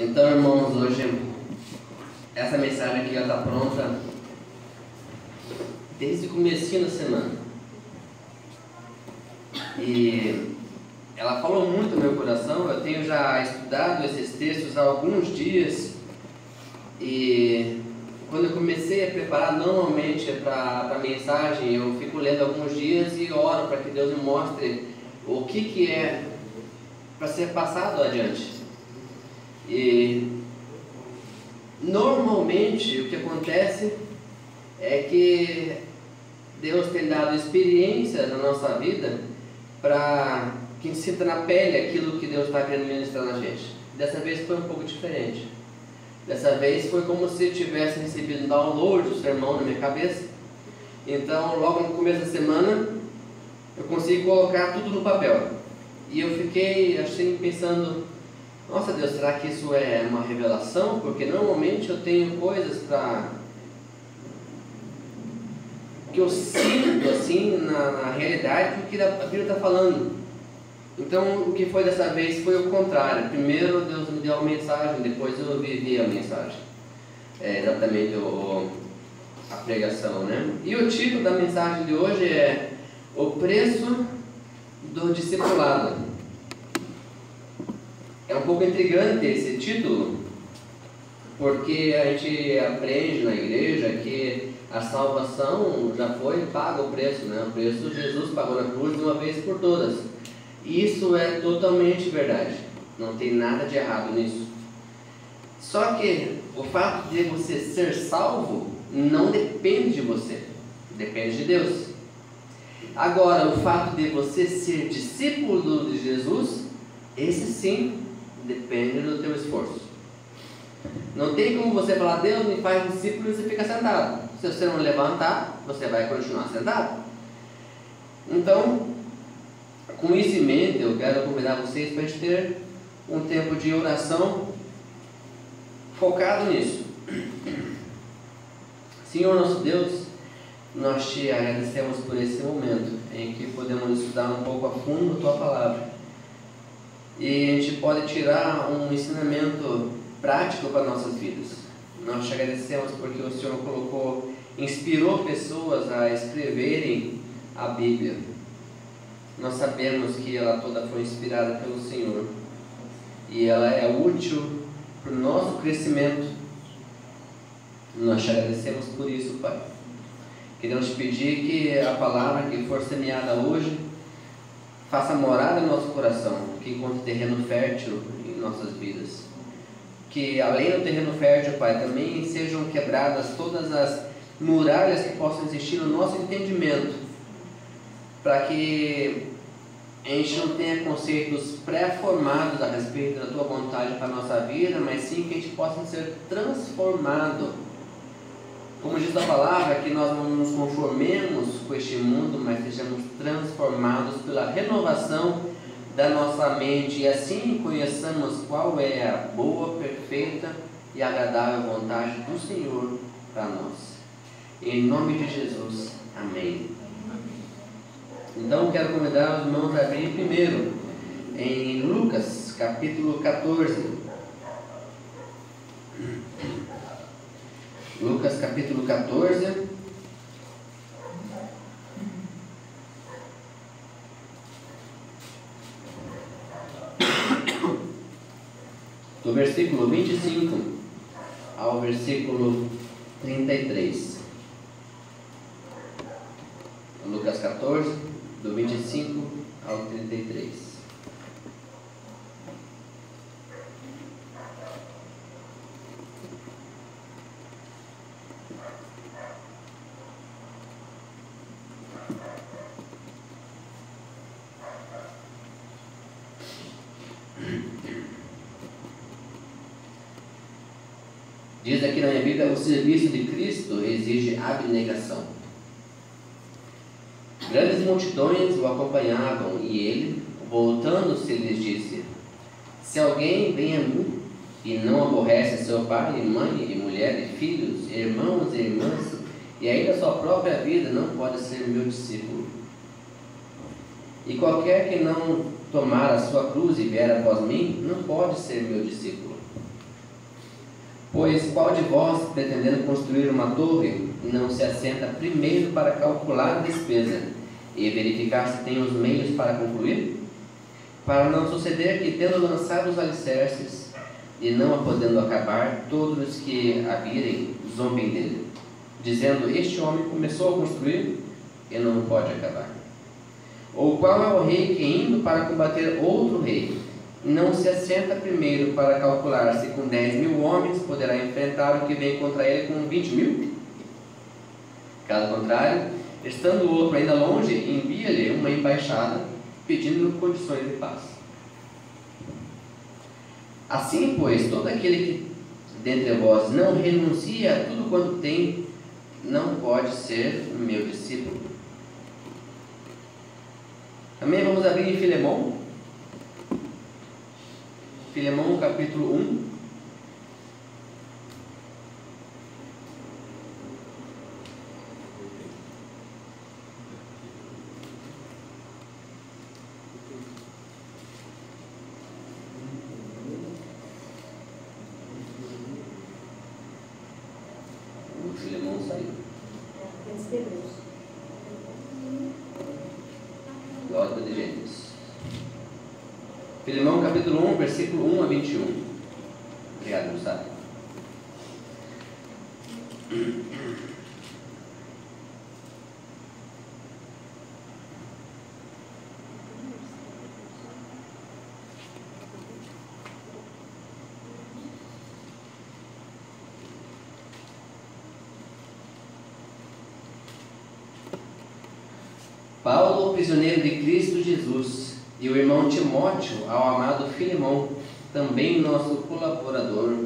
Então, irmãos, hoje essa mensagem aqui já está pronta desde o comecinho da semana. E ela falou muito no meu coração. Eu tenho já estudado esses textos há alguns dias. E quando eu comecei a preparar normalmente para a mensagem, eu fico lendo alguns dias e oro para que Deus me mostre o que é para ser passado adiante. E normalmente o que acontece é que Deus tem dado experiência na nossa vida para que a gente sinta na pele aquilo que Deus está querendo ministrar na gente. Dessa vez foi um pouco diferente. Dessa vez foi como se eu tivesse recebido um download do sermão na minha cabeça. Então, logo no começo da semana, eu consegui colocar tudo no papel. E eu fiquei assim pensando: nossa Deus, será que isso é uma revelação? Porque normalmente eu tenho coisas que eu sinto assim na realidade do que a Bíblia está falando. Então o que foi dessa vez foi o contrário. Primeiro Deus me deu uma mensagem, depois eu vivi a mensagem. É exatamente a pregação, né? E o título da mensagem de hoje é O Preço do Discipulado. É um pouco intrigante esse título, porque a gente aprende na igreja que a salvação já foi paga o preço, né? O preço Jesus pagou na cruz de uma vez por todas. Isso é totalmente verdade, não tem nada de errado nisso. Só que o fato de você ser salvo não depende de você, depende de Deus. Agora, o fato de você ser discípulo de Jesus, esse sim depende do teu esforço. Não tem como você falar: Deus me faz discípulo, e você fica sentado. Se você não levantar, você vai continuar sentado. Então, com isso em mente, eu quero convidar vocês para a gente ter um tempo de oração focado nisso. Senhor nosso Deus, nós te agradecemos por esse momento em que podemos estudar um pouco a fundo a Tua Palavra. E a gente pode tirar um ensinamento prático para nossas vidas. Nós te agradecemos porque o Senhor inspirou pessoas a escreverem a Bíblia. Nós sabemos que ela toda foi inspirada pelo Senhor e ela é útil para o nosso crescimento. Nós te agradecemos por isso, Pai. Queremos te pedir que a palavra que for semeada hoje faça morada em nosso coração, que encontre terreno fértil em nossas vidas. Que além do terreno fértil, Pai, também sejam quebradas todas as muralhas que possam existir no nosso entendimento, para que a gente não tenha conceitos pré-formados a respeito da Tua vontade para a nossa vida, mas sim que a gente possa ser transformado. Como diz a palavra, que nós não nos conformemos com este mundo, mas sejamos transformados pela renovação da nossa mente, e assim conheçamos qual é a boa, perfeita e agradável vontade do Senhor para nós. Em nome de Jesus, amém. Então quero convidar os irmãos a abrir primeiro em Lucas capítulo 14. Lucas capítulo 14, do versículo 25 ao versículo 33. Lucas 14, do 25 ao 33. Diz aqui na minha Bíblia: o serviço de Cristo exige abnegação. Grandes multidões o acompanhavam, e ele, voltando-se, lhes disse: se alguém vem a mim e não aborrece seu pai, e mãe, e mulher, e filhos, e irmãos e irmãs, e ainda sua própria vida, não pode ser meu discípulo. E qualquer que não tomar a sua cruz e vier após mim, não pode ser meu discípulo. Pois qual de vós, pretendendo construir uma torre, não se assenta primeiro para calcular a despesa e verificar se tem os meios para concluir? Para não suceder que, tendo lançado os alicerces e não a podendo acabar, todos os que a virem zombem dele, dizendo: este homem começou a construir e não pode acabar. Ou qual é o rei que, indo para combater outro rei, não se assenta primeiro para calcular se com 10.000 homens poderá enfrentar o que vem contra ele com 20.000? Caso contrário, estando o outro ainda longe, envia-lhe uma embaixada pedindo condições de paz. Assim, pois, todo aquele que dentre vós não renuncia a tudo quanto tem, não pode ser meu discípulo. Também vamos abrir em Filemão. Filemão, capítulo 1. O Filemão saiu. Glória de Jesus. Filemão, capítulo 1, versículo 1 a 21. Obrigado, Gustavo. Paulo, prisioneiro de Cristo Jesus, e o irmão Timóteo, ao amado Filemão, também nosso colaborador,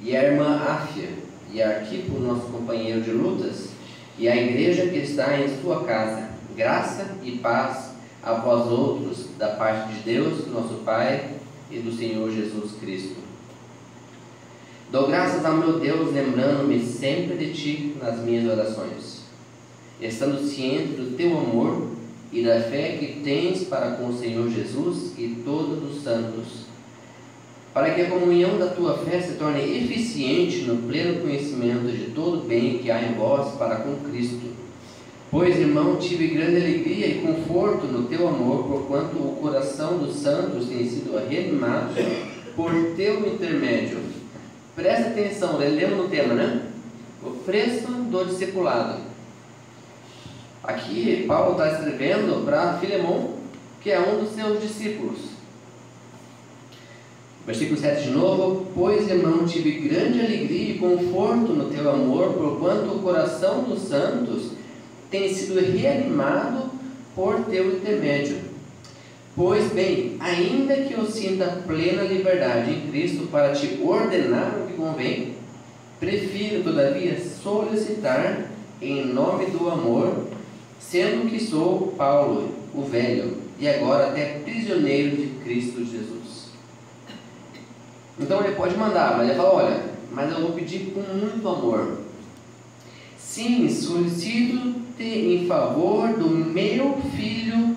e a irmã Áfia, e Arquipo, nosso companheiro de lutas, e a igreja que está em sua casa, graça e paz a vós outros, da parte de Deus, nosso Pai, e do Senhor Jesus Cristo. Dou graças ao meu Deus, lembrando-me sempre de ti nas minhas orações, estando ciente do teu amor e da fé que tens para com o Senhor Jesus e todos os santos, para que a comunhão da tua fé se torne eficiente no pleno conhecimento de todo o bem que há em vós para com Cristo. Pois, irmão, tive grande alegria e conforto no teu amor, porquanto o coração dos santos tem sido reanimado por teu intermédio. Presta atenção, lemos no tema, né? O preço do discipulado. Aqui Paulo está escrevendo para Filemão, que é um dos seus discípulos. Versículo 7 de novo: pois, irmão, tive grande alegria e conforto no teu amor, porquanto o coração dos santos tem sido reanimado por teu intermédio. Pois bem, ainda que eu sinta plena liberdade em Cristo para te ordenar o que convém, prefiro todavia solicitar em nome do amor, sendo que sou Paulo, o velho, e agora até prisioneiro de Cristo Jesus. Então ele pode mandar, mas ele fala: olha, mas eu vou pedir com muito amor. Sim, solicito-te em favor do meu filho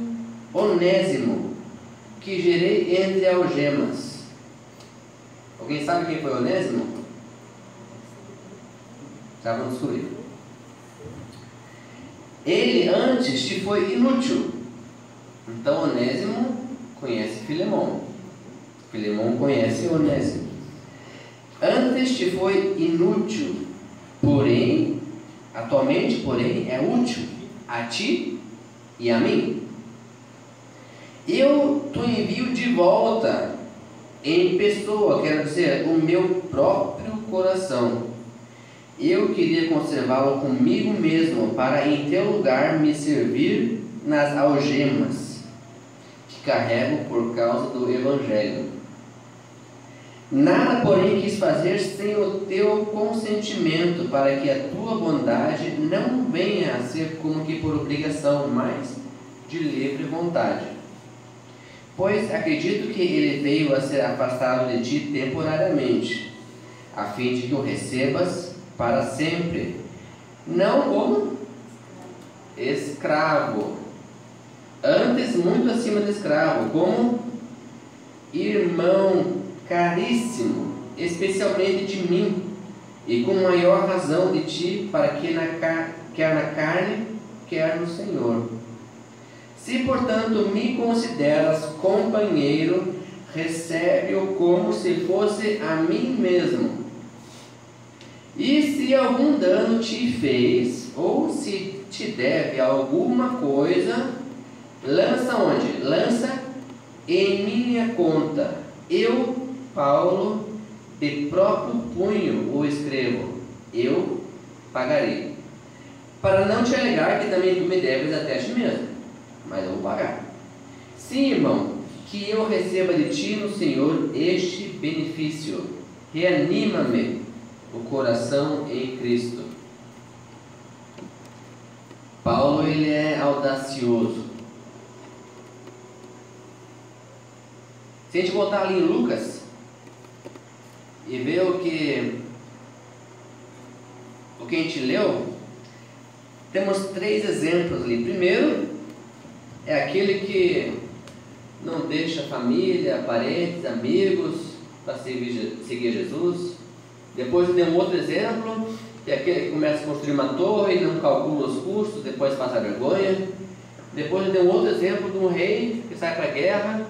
Onésimo, que gerei entre algemas. Alguém sabe quem foi Onésimo? Já vamos descobrir. Ele antes te foi inútil. Então Onésimo conhece Filemão. Filemão conhece Onésimo. Antes te foi inútil, porém, atualmente, porém, é útil a ti e a mim. Eu te envio de volta em pessoa, quero dizer, o meu próprio coração. Eu queria conservá-lo comigo mesmo, para em teu lugar me servir nas algemas que carrego por causa do Evangelho. Nada, porém, quis fazer sem o teu consentimento, para que a tua bondade não venha a ser como que por obrigação, mas de livre vontade. Pois acredito que ele veio a ser afastado de ti temporariamente, a fim de que o recebas para sempre, não como escravo, antes muito acima de escravo, como irmão caríssimo, especialmente de mim, e com maior razão de ti, para que quer na carne, quer no Senhor. Se, portanto, me consideras companheiro, recebe-o como se fosse a mim mesmo. E se algum dano te fez, ou se te deve alguma coisa, lança onde? Lança em minha conta. Eu, Paulo, de próprio punho o escrevo, eu pagarei. Para não te alegar que também tu me deves até a ti mesmo, mas eu vou pagar. Sim, irmão, que eu receba de ti no Senhor este benefício. Reanima-me o coração em Cristo. Paulo, ele é audacioso. Se a gente voltar ali em Lucas e ver o que a gente leu, temos 3 exemplos ali. Primeiro, é aquele que não deixa família, parentes, amigos para seguir Jesus. Depois eu dei um outro exemplo, que é aquele que começa a construir uma torre e não calcula os custos, depois passa vergonha. Depois eu dei um outro exemplo de um rei que sai para a guerra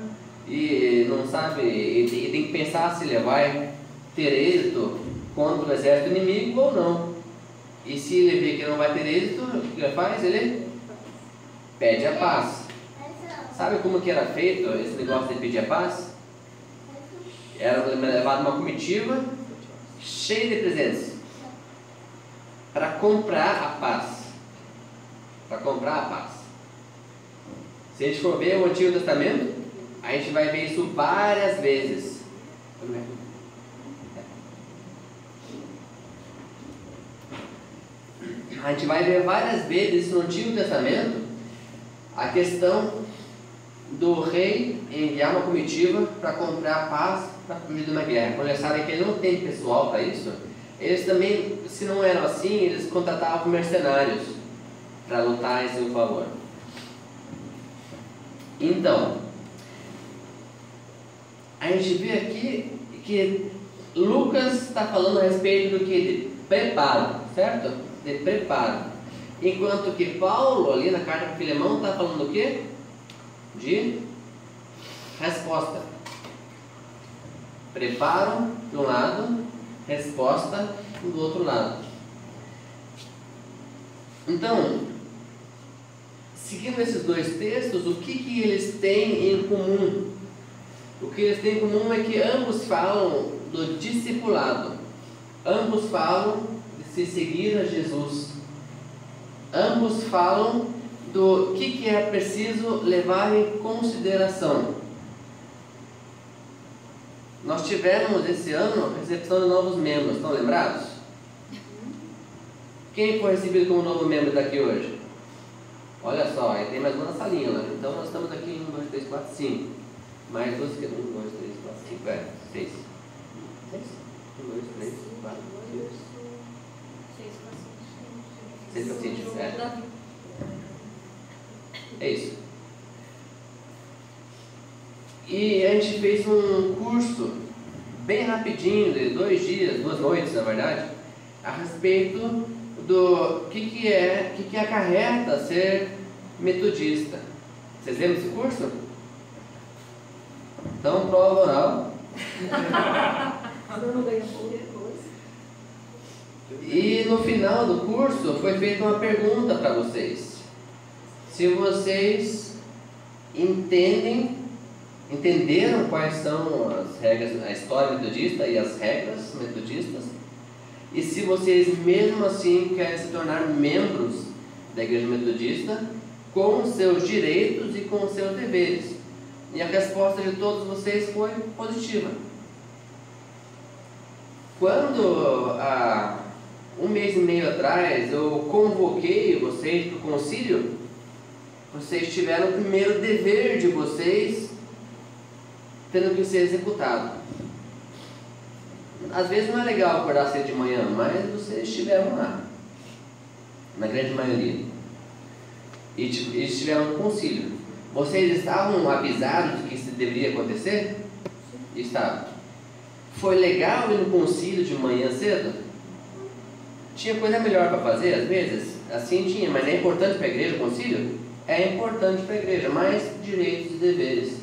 e não sabe, e tem que pensar se ele vai ter êxito contra o exército inimigo ou não. E se ele vê que não vai ter êxito, o que ele faz? Ele pede a paz. Sabe como que era feito esse negócio de pedir a paz? Era levado uma comitiva cheia de presentes para comprar a paz. Para comprar a paz. Se a gente for ver o Antigo Testamento, a gente vai ver isso várias vezes. A gente vai ver várias vezes no Antigo Testamento a questão do rei enviar uma comitiva para comprar paz para fugir de uma guerra. Quando eles sabem que ele não tem pessoal para isso, eles também, se não eram assim, eles contratavam mercenários para lutar em seu favor. Então, a gente vê aqui que Lucas está falando a respeito do que? De preparo, certo? De preparo. Enquanto que Paulo, ali na carta para Filemão, está falando do que? De resposta. Preparo de um lado, resposta do outro lado. Então, seguindo esses 2 textos, o que eles têm em comum? O que eles têm em comum é que ambos falam do discipulado. Ambos falam de se seguir a Jesus. Ambos falam do que é preciso levar em consideração. Nós tivemos esse ano recepção de novos membros, estão lembrados? Quem foi recebido como novo membro daqui hoje? Olha só, aí tem mais uma na salinha lá. Então nós estamos aqui em 1, 2, 3, 4, 5. Mais 2, 1, 2, 3, 4, 5, 6. 6? 1, 2, 3, 4, 5. 6 pacientes, é isso. E a gente fez um curso bem rapidinho, de 2 dias, 2 noites na verdade, a respeito do que acarreta ser metodista. Vocês lembram desse curso? Então, prova oral. E no final do curso foi feita uma pergunta para vocês. Se vocês entenderam quais são as regras, a história metodista e as regras metodistas, e se vocês mesmo assim querem se tornar membros da Igreja Metodista com seus direitos e com seus deveres. E a resposta de todos vocês foi positiva. Quando há 1 mês e meio atrás eu convoquei vocês para o concílio, vocês tiveram o primeiro dever de vocês tendo que ser executado. Às vezes não é legal acordar cedo de manhã, mas vocês estiveram lá, na grande maioria. E estiveram no concílio. Vocês estavam avisados do que isso deveria acontecer? Estavam. Foi legal ir no concílio de manhã cedo? Tinha coisa melhor para fazer às vezes? Assim tinha, mas é importante para a igreja o concílio? É importante para a igreja, mais direitos e deveres.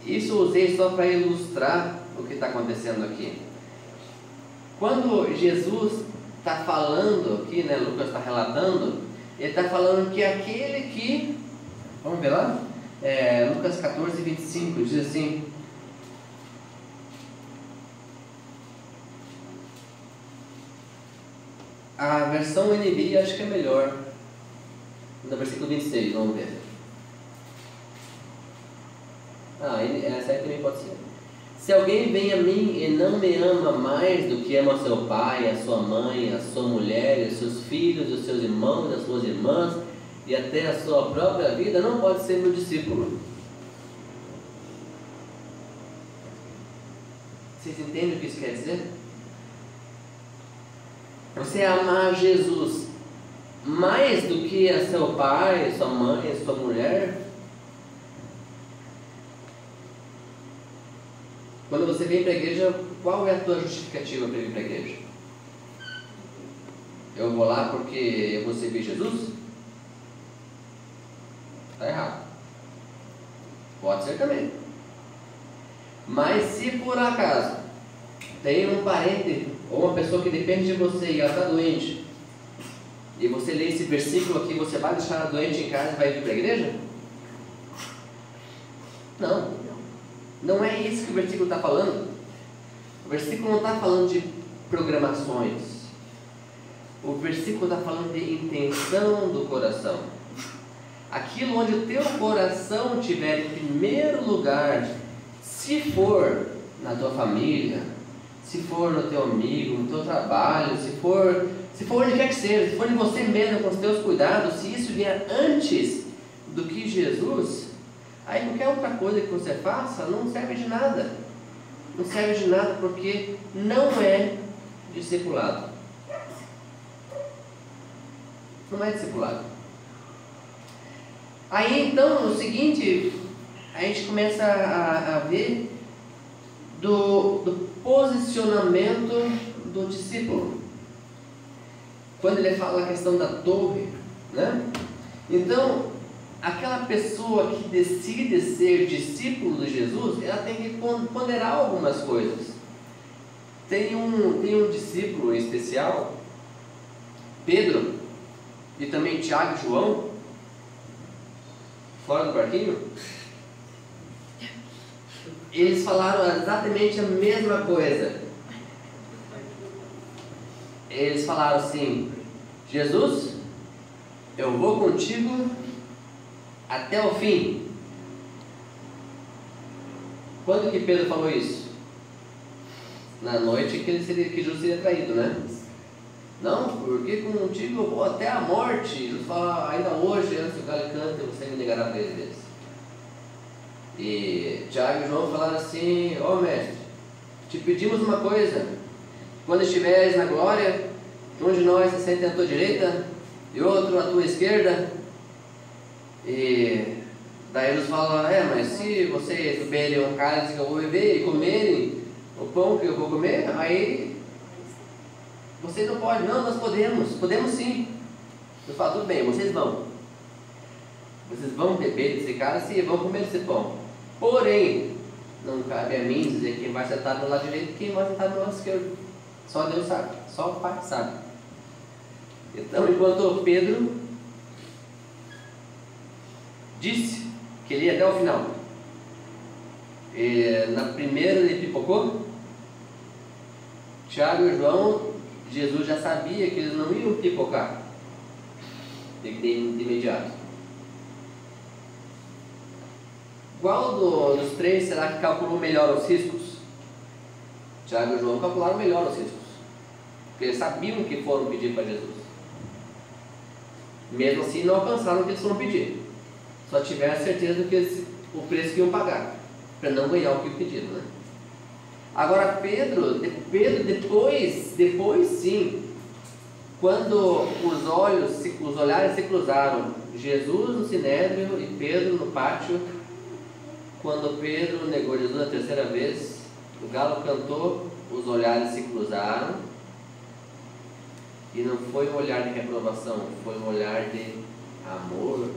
Isso eu usei só para ilustrar o que está acontecendo aqui. Quando Jesus está falando aqui, né, Lucas está relatando, ele está falando que aquele que, vamos ver lá, Lucas 14, 25, diz assim: a versão NVI acho que é melhor, no versículo 26, vamos ver. Essa aí também pode ser. Se alguém vem a mim e não me ama mais do que ama seu pai, a sua mãe, a sua mulher, os seus filhos, os seus irmãos, as suas irmãs e até a sua própria vida, não pode ser meu discípulo. Vocês entendem o que isso quer dizer? Você amar Jesus mais do que a seu pai, sua mãe, a sua mulher. Quando você vem para a igreja, qual é a tua justificativa para vir para a igreja? Eu vou lá porque eu vou servir Jesus? Está errado. Pode ser também. Mas se por acaso tem um parente ou uma pessoa que depende de você e ela está doente, e você lê esse versículo aqui, você vai deixar ela doente em casa e vai vir para a igreja? Não. Não é isso que o versículo está falando. O versículo não está falando de programações. O versículo está falando de intenção do coração. Aquilo onde o teu coração estiver em primeiro lugar, se for na tua família, se for no teu amigo, no teu trabalho, se for onde quer que seja, se for em você mesmo, com os teus cuidados, se isso vier antes do que Jesus, aí qualquer outra coisa que você faça não serve de nada. Não serve de nada porque não é discipulado. Não é discipulado. Aí então, no seguinte, a gente começa a ver do posicionamento do discípulo. Quando ele fala a questão da torre, né? Então, aquela pessoa que decide ser discípulo de Jesus, ela tem que ponderar algumas coisas. Tem um discípulo especial, Pedro, e também Tiago e João, fora do barquinho. Eles falaram exatamente a mesma coisa. Eles falaram assim: Jesus, eu vou contigo até o fim. Quando que Pedro falou isso? Na noite que Jesus seria traído, né? Não, porque contigo eu vou até a morte. Jesus fala: ainda hoje, antes que o galho cante, você me negará 3 vezes. E Tiago e João falaram assim: ó mestre, te pedimos uma coisa: quando estiveres na glória, um de nós se sente à tua direita e outro à tua esquerda. E daí eles falam: mas se vocês beberem um cálice que eu vou beber e comerem o pão que eu vou comer, aí vocês não podem. Não, nós podemos sim. Eu falo: tudo bem, vocês vão beber desse cálice e vão comer esse pão. Porém, não cabe a mim dizer quem vai sentar do lado direito e quem vai sentar do lado esquerdo. Só Deus sabe, só o Pai sabe. Então, enquanto Pedro disse que ele ia até o final, na primeira ele pipocou. Tiago e João, Jesus já sabia que eles não iam pipocar de imediato. Qual dos 3 será que calculou melhor os riscos? Tiago e João calcularam melhor os riscos, porque eles sabiam que foram pedir para Jesus. Mesmo assim não alcançaram o que eles foram pedir, só tiveram a certeza do que o preço que iam pagar, para não ganhar o que pediram, né? Agora Pedro depois sim, quando os olhares se cruzaram, Jesus no sinédrio e Pedro no pátio, quando Pedro negou Jesus a 3ª vez, o galo cantou, os olhares se cruzaram, E não foi um olhar de reprovação, foi um olhar de amor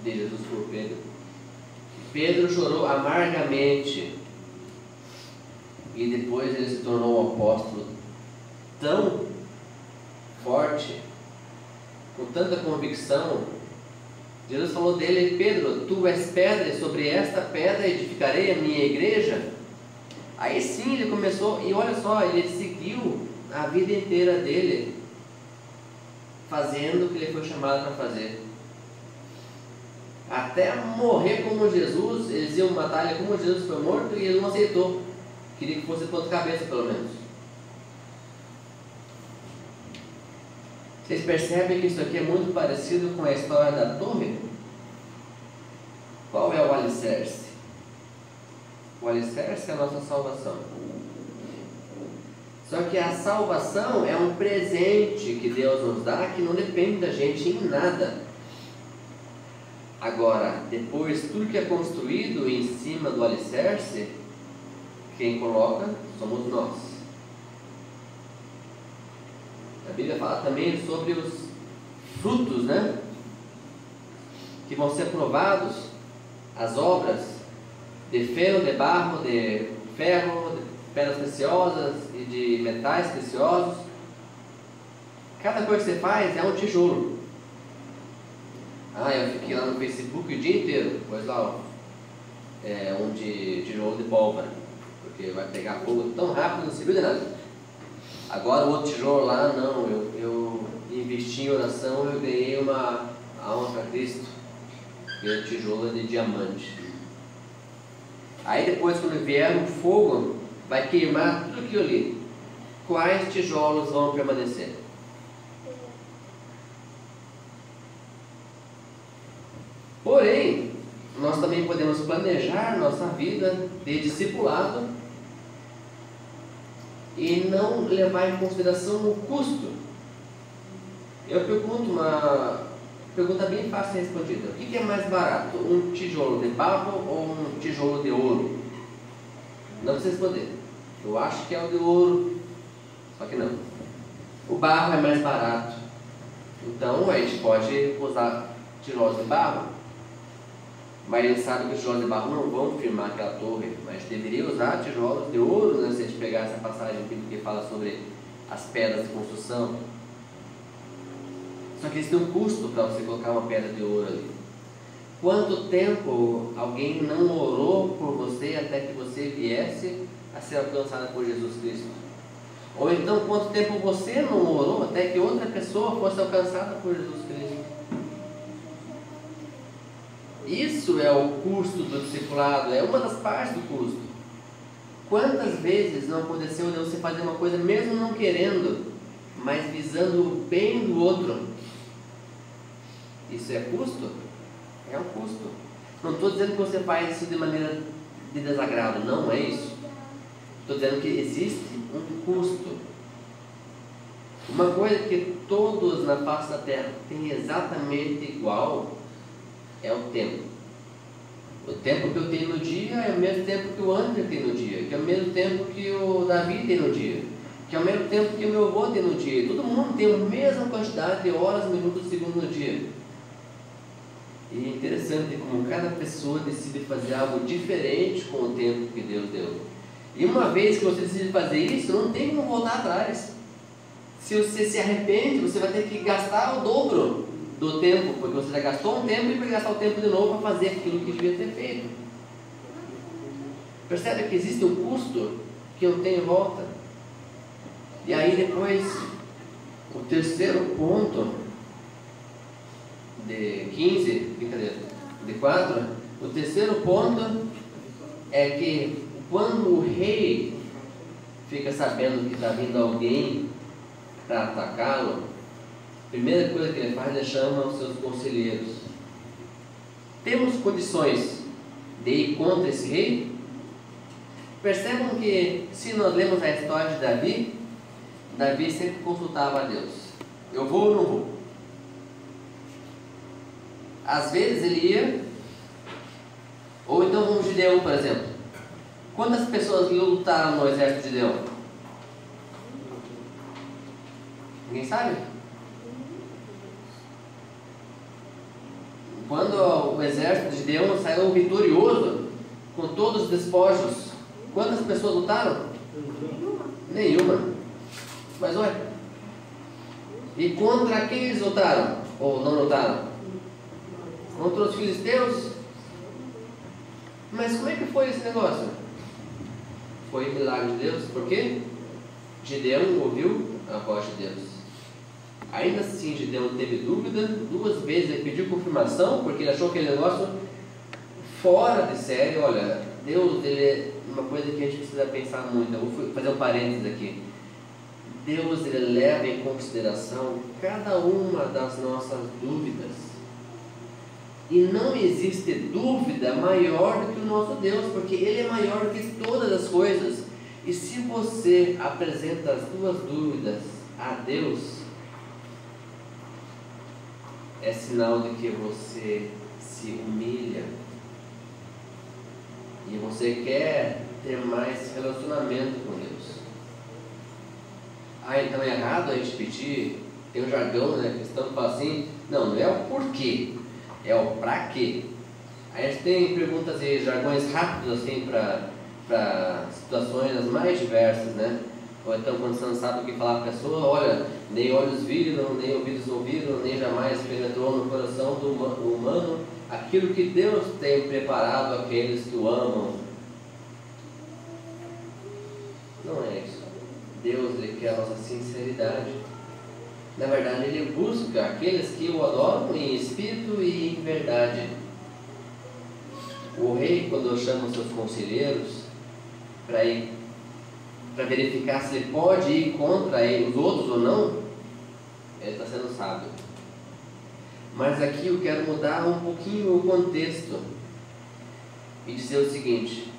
de Jesus por Pedro. Pedro chorou amargamente e depois ele se tornou um apóstolo tão forte, com tanta convicção. Jesus falou dele: Pedro, tu és pedra, e sobre esta pedra edificarei a minha igreja. Aí sim ele começou, e olha só, ele seguiu a vida inteira dele fazendo o que ele foi chamado para fazer. Até morrer como Jesus, eles iam matar ele como Jesus foi morto, e ele não aceitou. Queria que fosse ponta cabeça, pelo menos. Vocês percebem que isso aqui é muito parecido com a história da torre? Qual é o alicerce? O alicerce é a nossa salvação. Só que a salvação é um presente que Deus nos dá, que não depende da gente em nada. Agora, depois, tudo que é construído em cima do alicerce, quem coloca somos nós. A Bíblia fala também sobre os frutos, né? Que vão ser provados, as obras de feno, de barro, de ferro, de pedras preciosas e de metais preciosos. Cada coisa que você faz é um tijolo. Eu fiquei lá no Facebook o dia inteiro, pois lá, um de tijolo de pólvora, porque vai pegar fogo tão rápido, não se viu de nada. Agora o outro tijolo lá, não, eu investi em oração, eu ganhei uma alma para Cristo, e o tijolo é de diamante. Aí depois, quando vier o fogo, vai queimar tudo aquilo ali. Quais tijolos vão permanecer? Porém, nós também podemos planejar nossa vida de discipulado e não levar em consideração o custo. Eu pergunto uma pergunta bem fácil de respondida: o que é mais barato, um tijolo de barro ou um tijolo de ouro? Não precisa responder. Eu acho que é o de ouro, só que não. O barro é mais barato, então a gente pode usar tijolos de barro, mas ele sabe que os tijolos de barro não vão firmar aquela torre, mas deveria usar tijolos de ouro, né? Se a gente pegar essa passagem que fala sobre as pedras de construção. Só que isso tem um custo para você colocar uma pedra de ouro ali. Quanto tempo alguém não orou por você até que você viesse a ser alcançado por Jesus Cristo? Ou então, quanto tempo você não orou até que outra pessoa fosse alcançada por Jesus Cristo? Isso é o custo do discipulado, é uma das partes do custo. Quantas vezes não aconteceu de você fazer uma coisa mesmo não querendo, mas visando o bem do outro? Isso é custo? É um custo. Não estou dizendo que você faz isso de maneira de desagrado, não é isso. Estou dizendo que existe um custo. Uma coisa que todos na face da terra têm exatamente igual é o tempo. O tempo que eu tenho no dia é o mesmo tempo que o André tem no dia, que é o mesmo tempo que o Davi tem no dia, que é o mesmo tempo que o meu avô tem no dia. Todo mundo tem a mesma quantidade de horas, minutos, segundos no dia. E é interessante como cada pessoa decide fazer algo diferente com o tempo que Deus deu. E uma vez que você decide fazer isso, não tem como voltar atrás. Se você se arrepende, você vai ter que gastar o dobro do tempo, porque você já gastou um tempo e vai gastar o tempo de novo para fazer aquilo que devia ter feito. Percebe que existe um custo que não tem volta. E aí depois, o terceiro ponto de 15, de 4, o terceiro ponto é que quando o rei fica sabendo que está vindo alguém para atacá-lo, a primeira coisa que ele faz é chamar os seus conselheiros. Temos condições de ir contra esse rei? Percebam que, se nós lemos a história de Davi, Davi sempre consultava a Deus: eu vou ou não vou? Às vezes ele ia, ou então um Gideão, por exemplo. Quantas pessoas lutaram no exército de Gideão? Ninguém sabe? Quando o exército de Gideão saiu vitorioso, com todos os despojos, quantas pessoas lutaram? Nenhuma. Mas olha, e contra quem eles lutaram? Ou não lutaram? Contra os filisteus? Mas como é que foi esse negócio? Foi milagre de Deus. Por quê? Gideão ouviu a voz de Deus. Ainda assim, Gideão teve dúvida. 2 vezes ele pediu confirmação, porque ele achou aquele negócio fora de série. Olha, Deus, ele é uma coisa que a gente precisa pensar muito. Eu vou fazer um parênteses aqui. Deus, ele leva em consideração cada uma das nossas dúvidas. E não existe dúvida maior do que o nosso Deus, porque Ele é maior do que todas as coisas. E se você apresenta as 2 dúvidas a Deus, é sinal de que você se humilha e você quer ter mais relacionamento com Deus. Então é errado a gente pedir, tem um jargão, né? Cristão que fala assim, não é o porquê, é o pra quê. Aí a gente tem perguntas e jargões rápidos assim para situações as mais diversas, né? Ou então quando você não sabe o que falar para a pessoa, olha, nem olhos viram, nem ouvidos ouviram, nem jamais penetrou no coração do humano aquilo que Deus tem preparado àqueles que o amam. Não é isso. Deus, Ele quer a nossa sinceridade. Na verdade, Ele busca aqueles que o adoram em espírito e em verdade. O rei, quando chama os seus conselheiros para verificar se ele pode ir contra os outros ou não, ele está sendo sábio. Mas aqui eu quero mudar um pouquinho o contexto e dizer o seguinte: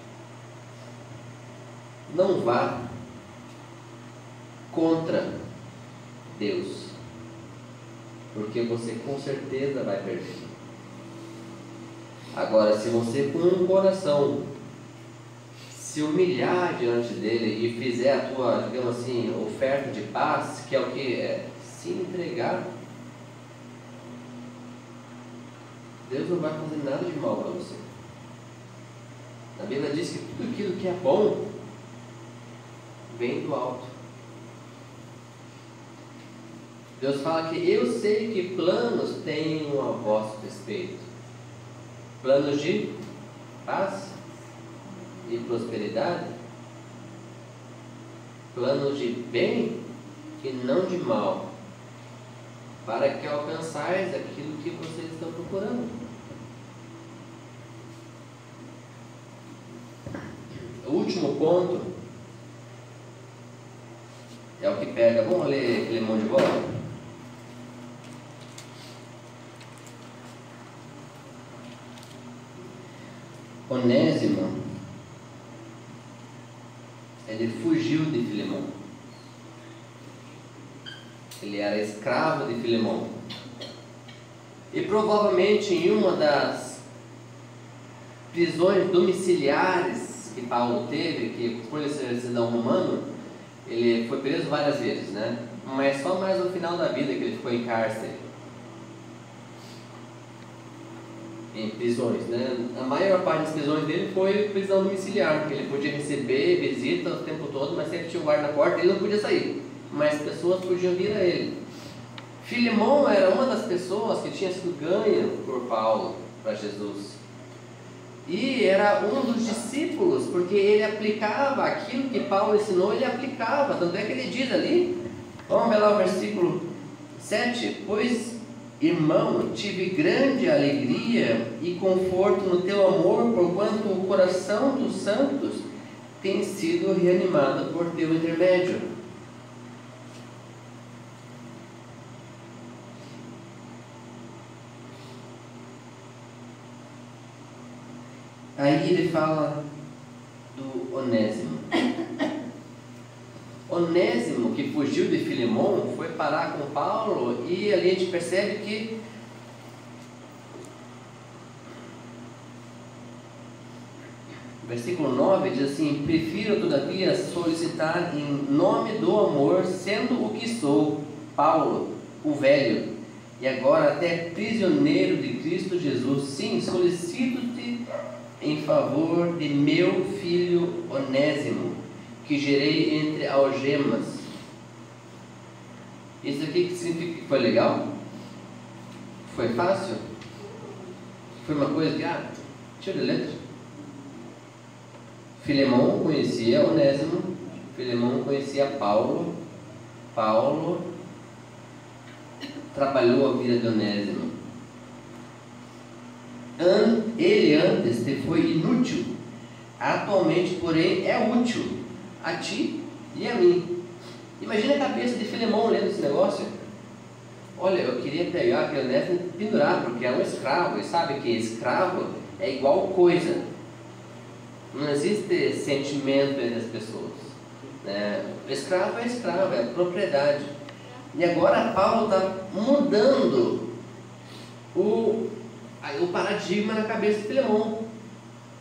não vá contra Deus, porque você com certeza vai perder. Agora, se você com um coração se humilhar diante dele e fizer a tua, digamos assim, oferta de paz, que é o que é se entregar, Deus não vai fazer nada de mal para você. A Bíblia diz que tudo aquilo que é bom vem do alto. Deus fala que eu sei que planos tenho a vosso respeito. Planos de paz e prosperidade. Planos de bem e não de mal, para que alcançais aquilo que vocês estão procurando. O último ponto é o que pega. Vamos ler Filemão de volta? Onésimo, ele fugiu de Filemão. Ele era escravo de Filemão. E provavelmente em uma das prisões domiciliares que Paulo teve, que por ele ser cidadão romano, ele foi preso várias vezes, né? Mas só mais no final da vida que ele ficou em cárcere, em prisões, né? A maior parte das prisões dele foi prisão domiciliar, porque ele podia receber visita o tempo todo, mas sempre tinha um guarda na porta e ele não podia sair, mas pessoas podiam vir a ele. Filemão era uma das pessoas que tinha sido ganha por Paulo para Jesus, e era um dos discípulos, porque ele aplicava aquilo que Paulo ensinou, ele aplicava. Tanto é que ele diz ali, vamos ver lá o versículo 7: pois, irmão, tive grande alegria e conforto no teu amor, porquanto o coração dos santos tem sido reanimado por teu intermédio. Aí ele fala do Onésimo. Onésimo, que fugiu de Filemão, foi parar com Paulo, e ali a gente percebe que versículo 9 diz assim: prefiro todavia solicitar em nome do amor, sendo o que sou, Paulo, o velho, e agora até prisioneiro de Cristo Jesus, sim, solicito-te em favor de meu filho Onésimo, que gerei entre algemas. Isso aqui que significa que foi legal? Foi fácil? Foi uma coisa que, tira de letra. Filemão conhecia Onésimo, Filemão conhecia Paulo, Paulo trabalhou a vida de Onésimo. Ele antes te foi inútil, atualmente, porém, é útil a ti e a mim. Imagina a cabeça de Filemão lendo esse negócio. Olha, eu queria pegar aquele Onésimo e pendurar, porque é um escravo, e sabe que escravo é igual coisa. Não existe sentimento entre as pessoas, né? Escravo, é propriedade. E agora Paulo está mudando o paradigma na cabeça de Filemão.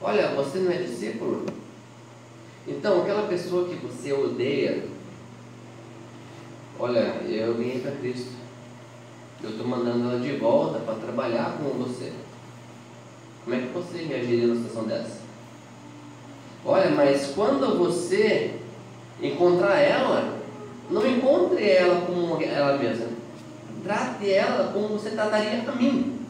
Olha, você não é discípulo? Então, aquela pessoa que você odeia, olha, eu vim para Cristo. Eu estou mandando ela de volta para trabalhar com você. Como é que você reagiria numa situação dessa? Olha, mas quando você encontrar ela, não encontre ela como ela mesma. Trate ela como você trataria a mim.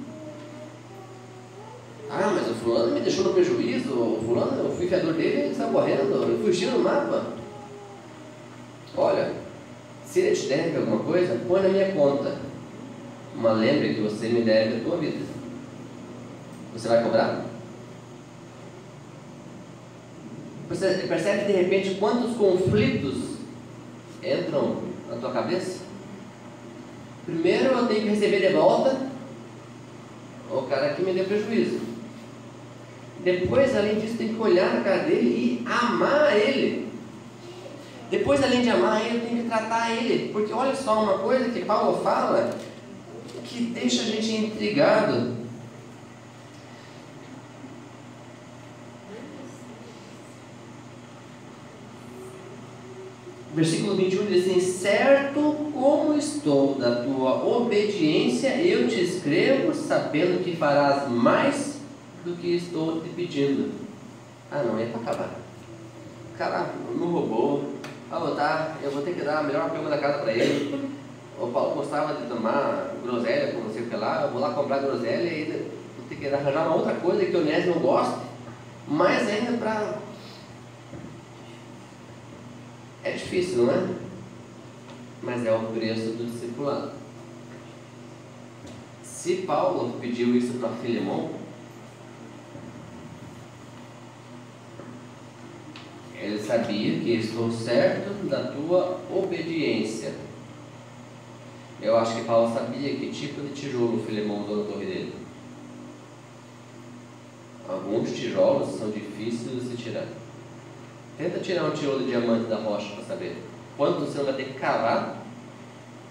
Mas o fulano me deixou no prejuízo. O fulano, eu fui fiador dele, ele saiu correndo, eu fugi no mapa. Olha, se ele te deve alguma coisa, põe na minha conta. Mas lembre que você me deve a tua vida. Você vai cobrar? Você percebe de repente quantos conflitos entram na tua cabeça? Primeiro eu tenho que receber de volta o cara que me deu prejuízo. Depois, além disso, tem que olhar na cara dele e amar ele. Depois, além de amar ele, eu tenho que tratar ele. Porque olha só, uma coisa que Paulo fala que deixa a gente intrigado. Versículo 21 diz assim: certo como estou da tua obediência, eu te escrevo, sabendo que farás mais do que estou te pedindo. Não é para acabar. O cara não roubou. Eu vou ter que dar a melhor cama da casa para ele. O Paulo gostava de tomar groselha, com não sei o que lá. Eu vou lá comprar groselha e vou ter que arranjar uma outra coisa que o Onésimo não goste, mais ainda para... É difícil, não é? Mas é o preço do discipulado. Se Paulo pediu isso para Filemão, ele sabia que estou certo da tua obediência. Eu acho que Paulo sabia que tipo de tijolo Filemão usou na torre dele. Alguns tijolos são difíceis de se tirar. Tenta tirar um tijolo de diamante da rocha para saber quanto você vai ter que cavar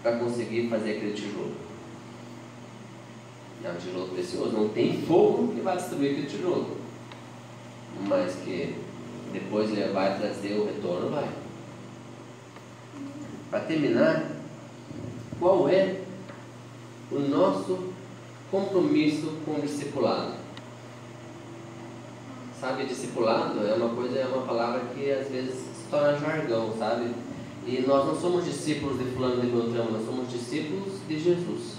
para conseguir fazer aquele tijolo. É um tijolo precioso, não tem fogo que vai destruir aquele tijolo, mas que depois ele vai trazer o retorno, vai. Para terminar, qual é o nosso compromisso com o discipulado? Sabe, discipulado é uma palavra que às vezes se torna jargão, sabe? E nós não somos discípulos de fulano de Beltrano, nós somos discípulos de Jesus.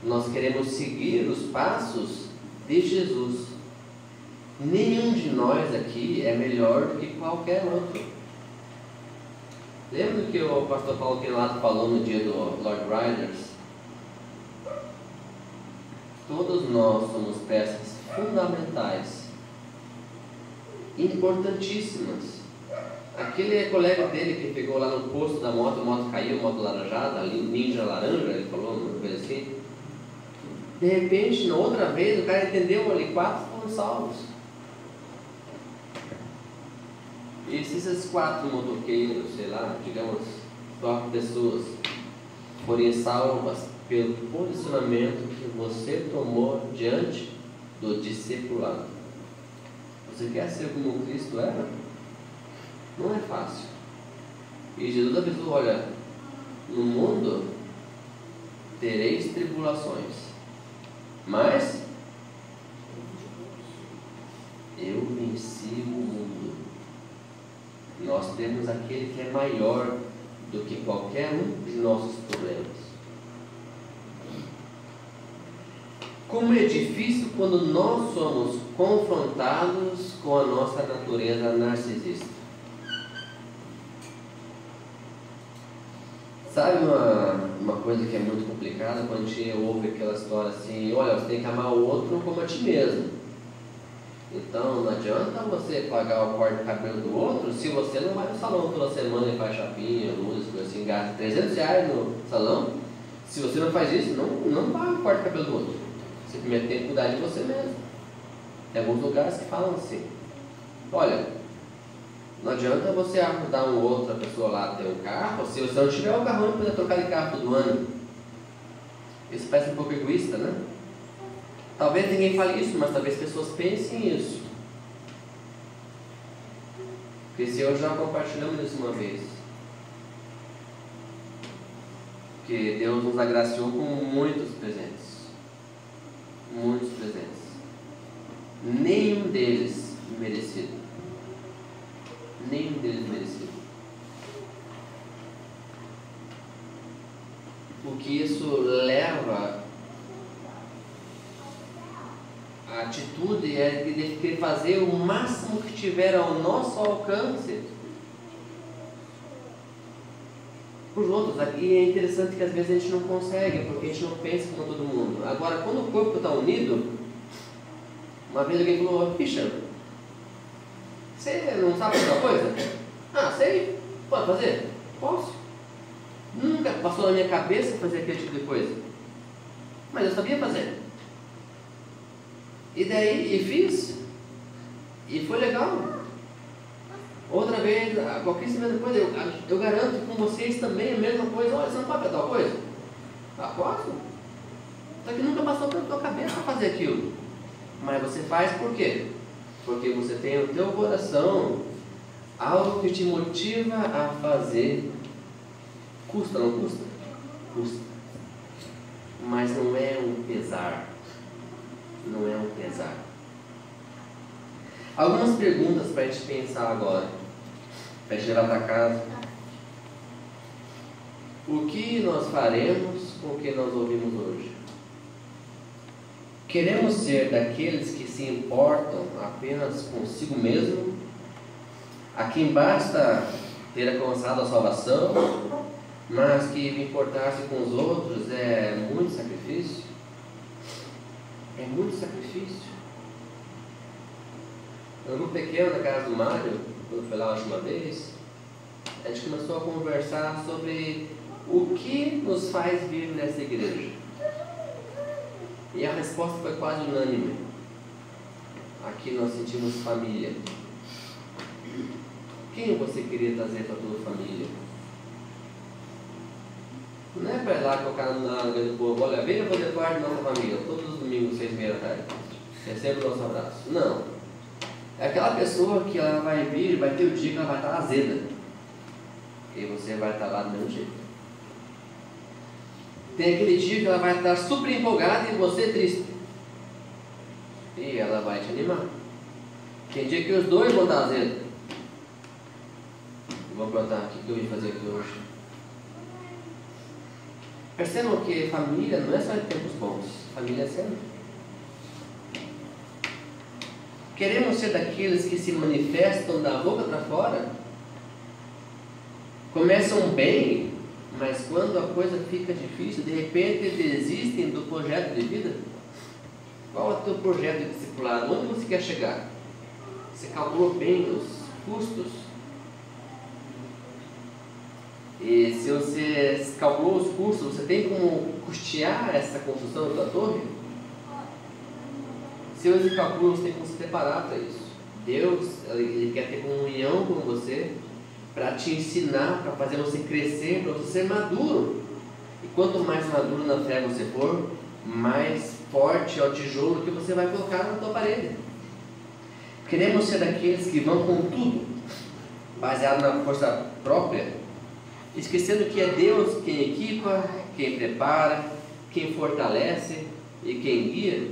Nós queremos seguir os passos de Jesus. Nenhum de nós aqui é melhor do que qualquer outro. Lembra do que o pastor Paulo Quinlato falou no dia do Lord Riders? Todos nós somos peças fundamentais, importantíssimas. Aquele colega dele que pegou lá no posto da moto, a moto caiu, moto laranjada, ali, ninja laranja, ele falou, uma coisa assim. De repente, na outra vez, o cara entendeu ali, 4 foram salvos. E se esses 4 motoqueiros, sei lá, digamos, 4 pessoas, forem salvas pelo posicionamento que você tomou diante do discipulado, você quer ser como Cristo era? Não é fácil. E Jesus avisou, olha, no mundo tereis tribulações, mas eu venci o mundo. Nós temos aquele que é maior do que qualquer um de nossos problemas. Como é difícil quando nós somos confrontados com a nossa natureza narcisista. Sabe uma coisa que é muito complicada quando a gente ouve aquela história assim: olha, você tem que amar o outro como a ti mesmo. Então não adianta você pagar o corte de cabelo do outro se você não vai no salão toda semana e faz chapinha, luz, assim, gasta R$300 no salão. Se você não faz isso, não paga o corte de cabelo do outro. Você primeiro tem que cuidar de você mesmo. Tem alguns lugares que falam assim: olha, não adianta você ajudar outra pessoa lá a ter um carro se você não tiver um carro para poder trocar de carro todo ano. Isso parece um pouco egoísta, né? Talvez ninguém fale isso, mas talvez pessoas pensem isso. Porque se eu já compartilhamos isso uma vez, que Deus nos agraciou com muitos presentes. Muitos presentes. Nenhum deles merecido. Nenhum deles merecido. O que isso leva a atitude é de querer fazer o máximo que tiver ao nosso alcance para os outros. E é interessante que às vezes a gente não consegue, porque a gente não pensa como todo mundo. Agora, quando o corpo está unido, uma vez alguém falou: Fischer, você não sabe fazer uma coisa? Ah, sei. Pode fazer? Posso. Nunca passou na minha cabeça fazer aquele tipo de coisa, mas eu sabia fazer. E daí, fiz, e foi legal. Outra vez, qualquer semana depois, eu garanto que com vocês também é a mesma coisa. Olha, você não pode fazer tal coisa? Ah, posso? Só que nunca passou pela tua cabeça fazer aquilo. Mas você faz por quê? Porque você tem no teu coração algo que te motiva a fazer. Custa, não custa? Custa. Mas não é um pesar. Não é um pesar. Algumas perguntas para a gente pensar agora, para a gente levar para casa. O que nós faremos com o que nós ouvimos hoje? Queremos ser daqueles que se importam apenas consigo mesmo, a quem basta ter alcançado a salvação, mas que importar-se com os outros é muito sacrifício? É muito sacrifício. No grupo pequeno da casa do Mário, quando foi lá a última vez, a gente começou a conversar sobre o que nos faz vir nessa igreja. E a resposta foi quase unânime. Aqui nós sentimos família. Quem você queria trazer para a tua família? Não é para ir lá colocar na grande do povo: olha, venha fazer parte da nossa família, todos os domingos, 6h30 da tarde. Receba o nosso abraço. Não. É aquela pessoa que ela vai vir, vai ter o dia que ela vai estar azeda. E você vai estar lá do mesmo jeito. Tem aquele dia que ela vai estar super empolgada e você triste. E ela vai te animar. Tem dia que os dois vão estar azedos. Vou perguntar: o que eu vim fazer aqui hoje? Percebam que família não é só em tempos bons. Família é sempre. Queremos ser daqueles que se manifestam da boca para fora? Começam bem, mas quando a coisa fica difícil, de repente desistem do projeto de vida? Qual é o teu projeto de discipulado? Onde você quer chegar? Você calculou bem os custos? E se você calculou os custos, você tem como custear essa construção da torre? Se você calcula, você tem como se preparar para isso. Deus, Ele quer ter comunhão com você para te ensinar, para fazer você crescer, para você ser maduro. E quanto mais maduro na fé você for, mais forte é o tijolo que você vai colocar na tua parede. Queremos ser daqueles que vão com tudo, baseado na força própria, esquecendo que é Deus quem equipa, quem prepara, quem fortalece e quem guia,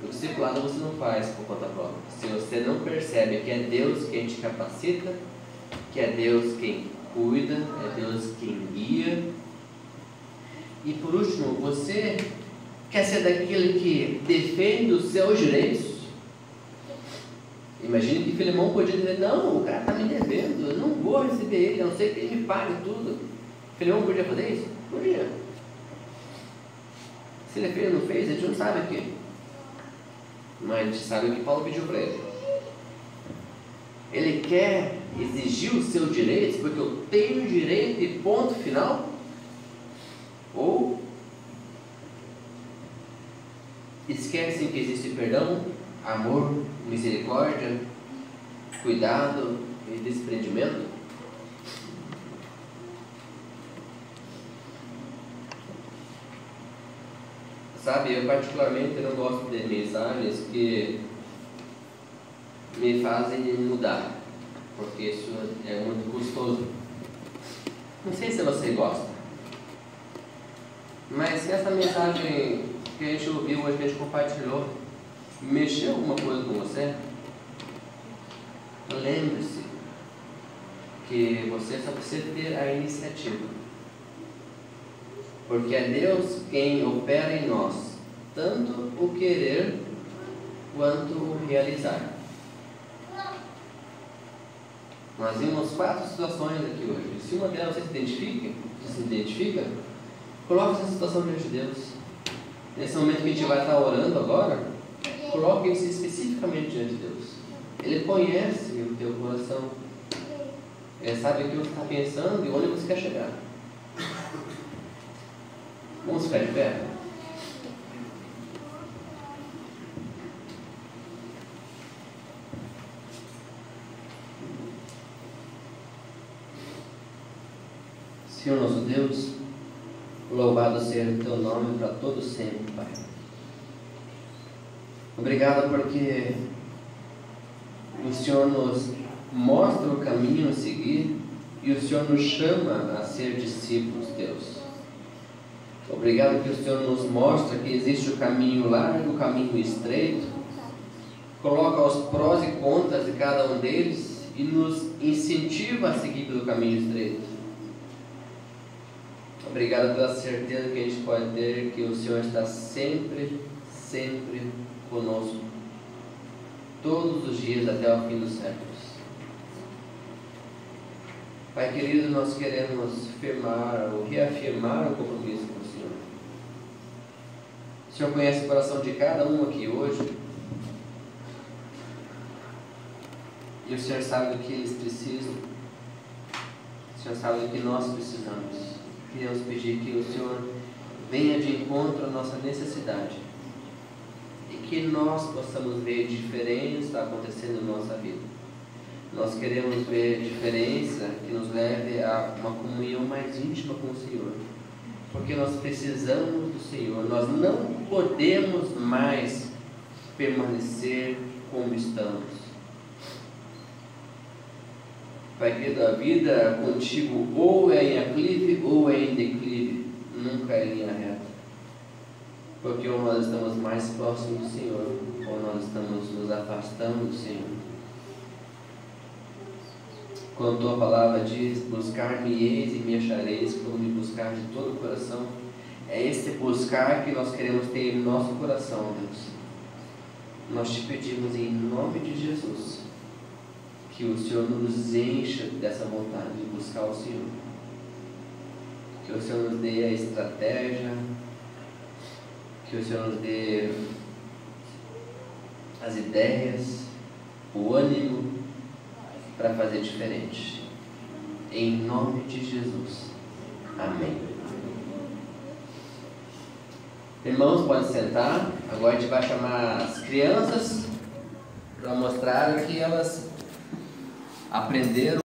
o discipulado você não faz por conta própria. Se você não percebe que é Deus quem te capacita, que é Deus quem cuida, é Deus quem guia. E por último, você quer ser daquele que defende os seus direitos? Imagine que Filemão podia dizer: não, o cara está me devendo, eu não vou receber ele, a não ser que ele me pague tudo. Filemão podia fazer isso? Podia. Se ele fez ou não fez, a gente não sabe aqui. Mas a gente sabe o que Paulo pediu para ele. Ele quer exigir os seus direitos porque eu tenho direito e ponto final? Ou esquecem que existe perdão, amor, misericórdia, cuidado e desprendimento? Sabe, eu particularmente não gosto de mensagens que me fazem mudar, porque isso é muito custoso. Não sei se você gosta, mas se essa mensagem que a gente ouviu hoje, que a gente compartilhou, mexeu alguma coisa com você, lembre-se que você só precisa ter a iniciativa, porque é Deus quem opera em nós, tanto o querer quanto o realizar. Nós vimos 4 situações aqui hoje. Se uma delas você se identifica, coloque essa situação diante de Deus. Nesse momento que a gente vai estar orando agora, coloque isso especificamente diante de Deus. Ele conhece o teu coração. Ele sabe o que você está pensando e onde você quer chegar. Vamos ficar de pé? Senhor nosso Deus, louvado seja o teu nome para todo sempre, Pai. Obrigado porque o Senhor nos mostra o caminho a seguir e o Senhor nos chama a ser discípulos, Deus. Obrigado que o Senhor nos mostra que existe o caminho largo, o caminho estreito, coloca os prós e contras de cada um deles e nos incentiva a seguir pelo caminho estreito. Obrigado pela certeza que a gente pode ter que o Senhor está sempre, sempre conosco, todos os dias até o fim dos séculos. Pai querido, nós queremos firmar ou reafirmar o compromisso com o Senhor. O Senhor conhece o coração de cada um aqui hoje, e o Senhor sabe do que eles precisam, o Senhor sabe do que nós precisamos. Queremos pedir que o Senhor venha de encontro à nossa necessidade e que nós possamos ver diferença acontecendo na nossa vida. Nós queremos ver diferença que nos leve a uma comunhão mais íntima com o Senhor, porque nós precisamos do Senhor. Nós não podemos mais permanecer como estamos. Pai querido, a vida contigo ou é em aclive ou é em declive, nunca é em linha reta. Porque ou nós estamos mais próximos do Senhor, ou nós estamos nos afastando do Senhor. Quando tua palavra diz: buscar-me-eis e me achareis, quando me buscar de todo o coração, é esse buscar que nós queremos ter em nosso coração, Deus. Nós te pedimos em nome de Jesus, que o Senhor nos encha dessa vontade de buscar o Senhor. Que o Senhor nos dê a estratégia, que o Senhor nos dê as ideias, o ânimo para fazer diferente. Em nome de Jesus. Amém. Irmãos, podem sentar. Agora a gente vai chamar as crianças para mostrar que elas aprenderam